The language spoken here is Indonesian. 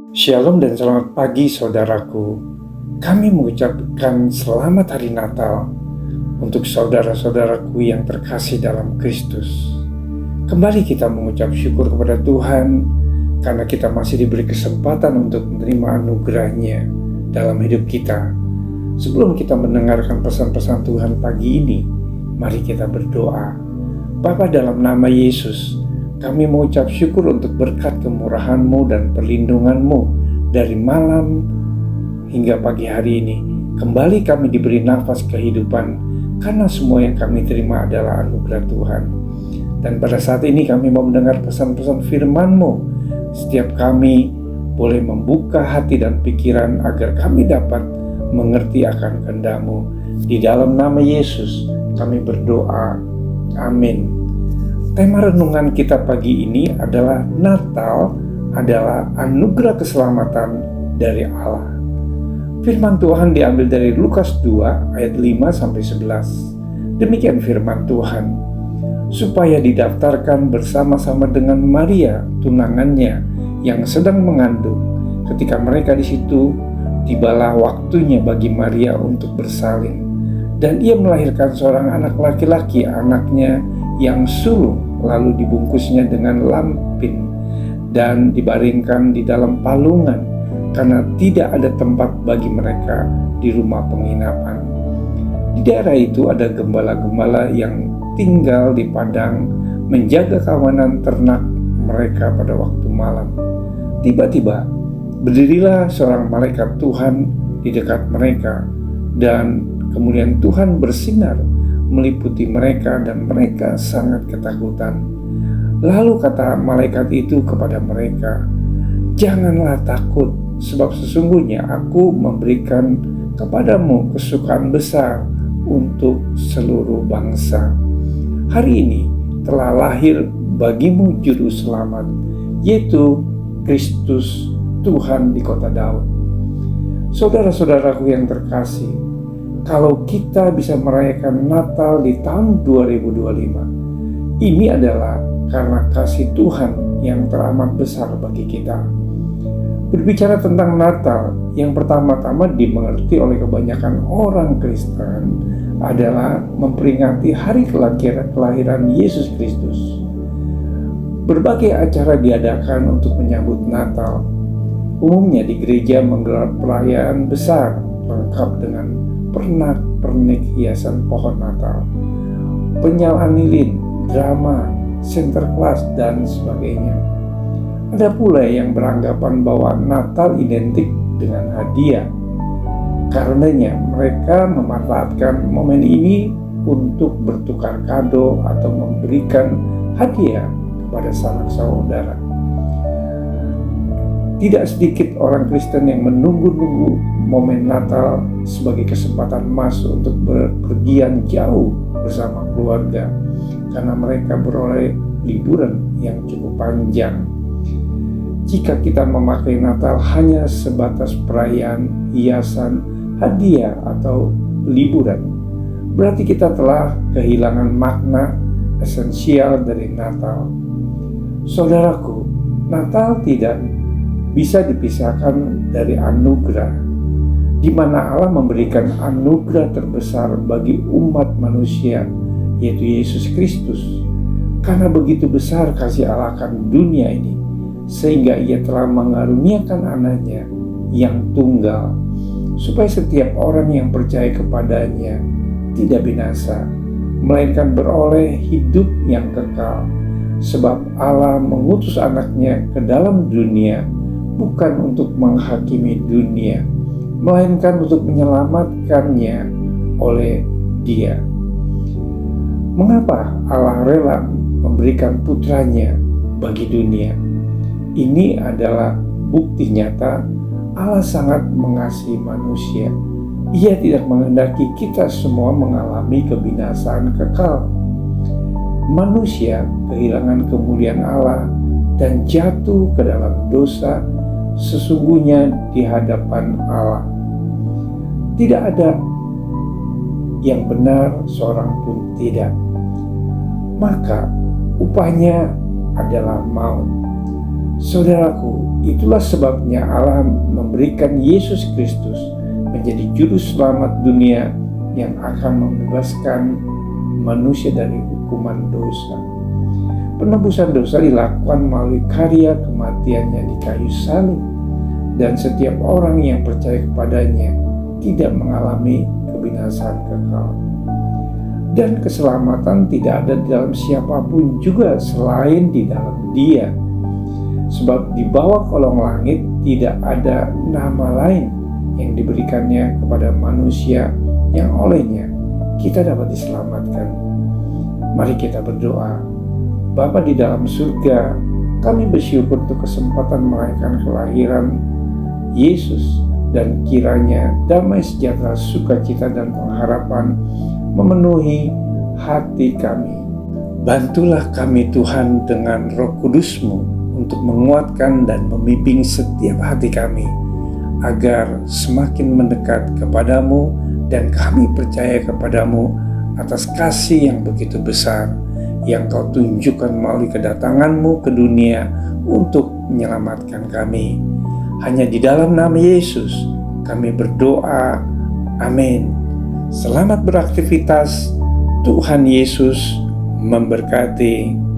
Shalom dan selamat pagi saudaraku. Kami mengucapkan selamat hari Natal untuk saudara-saudaraku yang terkasih dalam Kristus. Kembali kita mengucap syukur kepada Tuhan karena kita masih diberi kesempatan untuk menerima anugerah-Nya dalam hidup kita. Sebelum kita mendengarkan pesan-pesan Tuhan pagi ini, mari kita berdoa. Bapa, dalam nama Yesus, kami mengucap syukur untuk berkat kemurahan-Mu dan perlindungan-Mu dari malam hingga pagi hari ini. Kembali kami diberi nafas kehidupan karena semua yang kami terima adalah anugerah Tuhan. Dan pada saat ini kami mau mendengar pesan-pesan firman-Mu. Setiap kami boleh membuka hati dan pikiran agar kami dapat mengerti akan kehendak-Mu. Di dalam nama Yesus kami berdoa. Amin. Tema renungan kita pagi ini adalah Natal adalah anugerah keselamatan dari Allah. Firman Tuhan diambil dari Lukas 2 ayat 5-11. Demikian firman Tuhan. Supaya didaftarkan bersama-sama dengan Maria, tunangannya yang sedang mengandung. Ketika mereka di situ, tibalah waktunya bagi Maria untuk bersalin. Dan ia melahirkan seorang anak laki-laki, anaknya yang sulung, lalu dibungkusnya dengan lampin dan dibaringkan di dalam palungan karena tidak ada tempat bagi mereka di rumah penginapan. Di daerah itu ada gembala-gembala yang tinggal di padang menjaga kawanan ternak mereka pada waktu malam. Tiba-tiba berdirilah seorang malaikat Tuhan di dekat mereka, dan kemudian Tuhan bersinar meliputi mereka dan mereka sangat ketakutan. Lalu kata malaikat itu kepada mereka, "Janganlah takut, sebab sesungguhnya aku memberikan kepadamu kesukaan besar untuk seluruh bangsa. Hari ini telah lahir bagimu juru selamat, yaitu Kristus Tuhan di kota Daud." Saudara-saudaraku yang terkasih, kalau kita bisa merayakan Natal di tahun 2025, ini adalah karena kasih Tuhan yang teramat besar bagi kita. Berbicara tentang Natal, yang pertama-tama dimengerti oleh kebanyakan orang Kristen adalah memperingati hari kelahiran Yesus Kristus. Berbagai acara diadakan untuk menyambut Natal. Umumnya di gereja menggelar perayaan besar lengkap dengan pernak-pernik hiasan pohon Natal, penyalaan lilin, drama, sinterklas, dan sebagainya. Ada pula yang beranggapan bahwa Natal identik dengan hadiah. Karenanya mereka memanfaatkan momen ini untuk bertukar kado atau memberikan hadiah kepada sanak saudara. Tidak sedikit orang Kristen yang menunggu-nunggu momen Natal sebagai kesempatan emas untuk berpergian jauh bersama keluarga karena mereka beroleh liburan yang cukup panjang. Jika kita memakai Natal hanya sebatas perayaan, hiasan, hadiah, atau liburan, berarti kita telah kehilangan makna esensial dari Natal. Saudaraku, Natal tidak bisa dipisahkan dari anugerah, di mana Allah memberikan anugerah terbesar bagi umat manusia, yaitu Yesus Kristus. Karena begitu besar kasih Allah akan dunia ini, sehingga Ia telah mengaruniakan anaknya yang tunggal, supaya setiap orang yang percaya kepadanya tidak binasa, melainkan beroleh hidup yang kekal. Sebab Allah mengutus anaknya ke dalam dunia bukan untuk menghakimi dunia, melainkan untuk menyelamatkannya oleh Dia. Mengapa Allah rela memberikan putranya bagi dunia? Ini adalah bukti nyata Allah sangat mengasihi manusia. Ia tidak menghendaki kita semua mengalami kebinasaan kekal. Manusia kehilangan kemuliaan Allah dan jatuh ke dalam dosa sesungguhnya di hadapan Allah. Tidak ada yang benar, seorang pun tidak. Maka upahnya adalah maut. Saudaraku, itulah sebabnya Allah memberikan Yesus Kristus menjadi juru selamat dunia yang akan membebaskan manusia dari hukuman dosa. Penebusan dosa dilakukan melalui karya kematiannya di kayu salib, dan setiap orang yang percaya kepadanya tidak mengalami kebinasaan kekal. Dan keselamatan tidak ada di dalam siapapun juga selain di dalam Dia. Sebab di bawah kolong langit tidak ada nama lain yang diberikannya kepada manusia yang olehnya kita dapat diselamatkan. Mari kita berdoa. Bapa di dalam surga, kami bersyukur untuk kesempatan merayakan kelahiran Yesus, dan kiranya damai sejahtera, sukacita dan pengharapan memenuhi hati kami. Bantulah kami Tuhan dengan Roh Kudus-Mu untuk menguatkan dan membimbing setiap hati kami agar semakin mendekat kepadamu, dan kami percaya kepadamu atas kasih yang begitu besar yang Kau tunjukkan melalui kedatangan-Mu ke dunia untuk menyelamatkan kami. Hanya di dalam nama Yesus kami berdoa. Amin. Selamat beraktivitas. Tuhan Yesus memberkati.